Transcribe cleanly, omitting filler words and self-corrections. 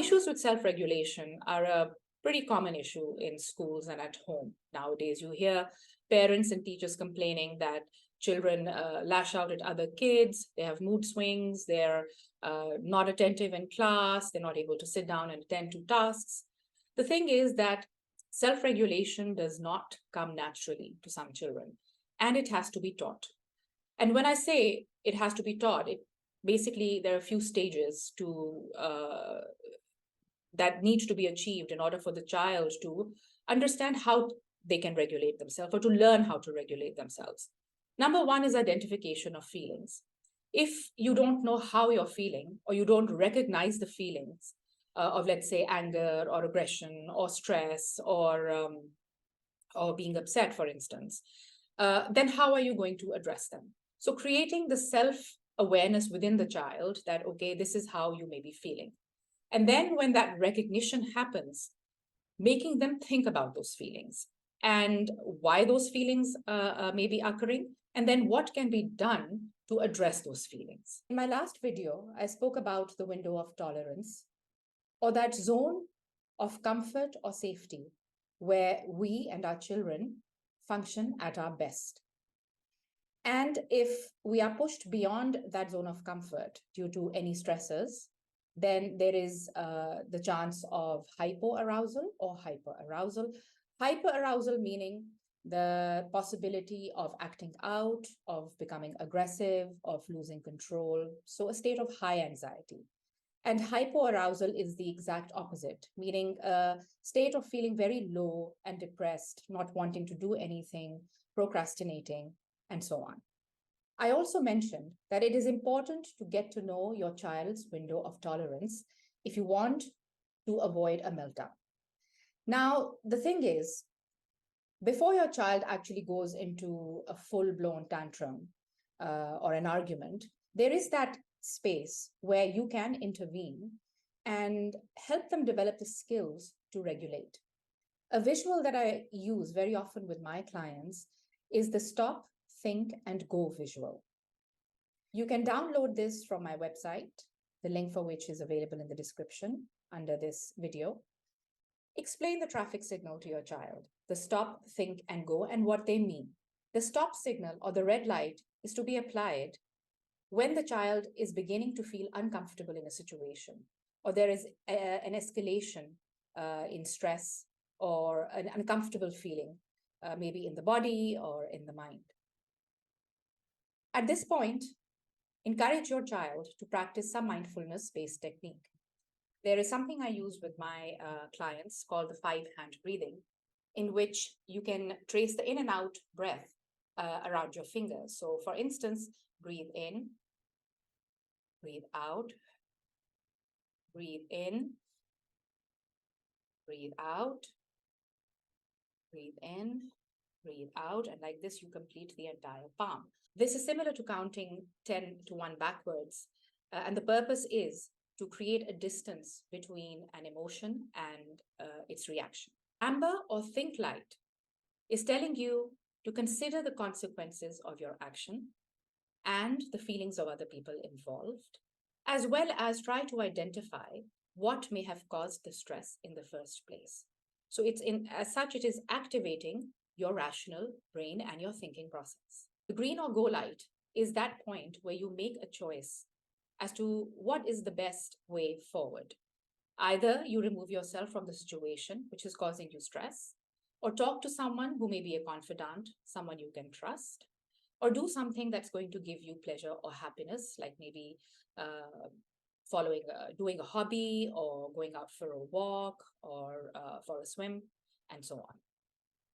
issues with self-regulation are a pretty common issue in schools and at home. Nowadays, you hear parents and teachers complaining that children lash out at other kids, they have mood swings, they're not attentive in class, they're not able to sit down and attend to tasks. The thing is that self-regulation does not come naturally to some children, and it has to be taught. And when I say it has to be taught, basically there are a few stages that need to be achieved in order for the child to understand how they can regulate themselves or to learn how to regulate themselves. Number one is identification of feelings. If you don't know how you're feeling, or you don't recognize the feelings of, let's say, anger or aggression or stress or being upset, for instance, then how are you going to address them? So creating the self-awareness within the child that, okay, this is how you may be feeling. And then when that recognition happens, making them think about those feelings and why those feelings may be occurring, and then what can be done to address those feelings. In my last video, I spoke about the window of tolerance, or that zone of comfort or safety where we and our children function at our best. And if we are pushed beyond that zone of comfort due to any stressors, then there is the chance of hypoarousal or hyperarousal. Hyperarousal meaning the possibility of acting out, of becoming aggressive, of losing control. So a state of high anxiety. And hypoarousal is the exact opposite, meaning a state of feeling very low and depressed, not wanting to do anything, procrastinating, and so on. I also mentioned that it is important to get to know your child's window of tolerance if you want to avoid a meltdown. Now, the thing is, before your child actually goes into a full-blown tantrum or an argument, there is that space where you can intervene and help them develop the skills to regulate. A visual that I use very often with my clients is the stop, think, and go visual. You can download this from my website, the link for which is available in the description under this video. Explain the traffic signal to your child, the stop, think, and go, and what they mean. The stop signal or the red light is to be applied when the child is beginning to feel uncomfortable in a situation, or there is an escalation in stress or an uncomfortable feeling, maybe in the body or in the mind. At this point, encourage your child to practice some mindfulness-based technique. There is something I use with my clients called the 5-hand breathing, in which you can trace the in and out breath around your fingers. So for instance, breathe in, breathe out, breathe in, breathe out, breathe in, breathe out, and like this you complete the entire palm. This is similar to counting 10 to 1 backwards, and the purpose is to create a distance between an emotion and its reaction. Amber or think light is telling you to consider the consequences of your action and the feelings of other people involved, as well as try to identify what may have caused the stress in the first place. So as such, it is activating your rational brain and your thinking process. The green or go light is that point where you make a choice as to what is the best way forward. Either you remove yourself from the situation, which is causing you stress, or talk to someone who may be a confidant, someone you can trust, or do something that's going to give you pleasure or happiness, like maybe doing a hobby or going out for a walk or for a swim, and so on.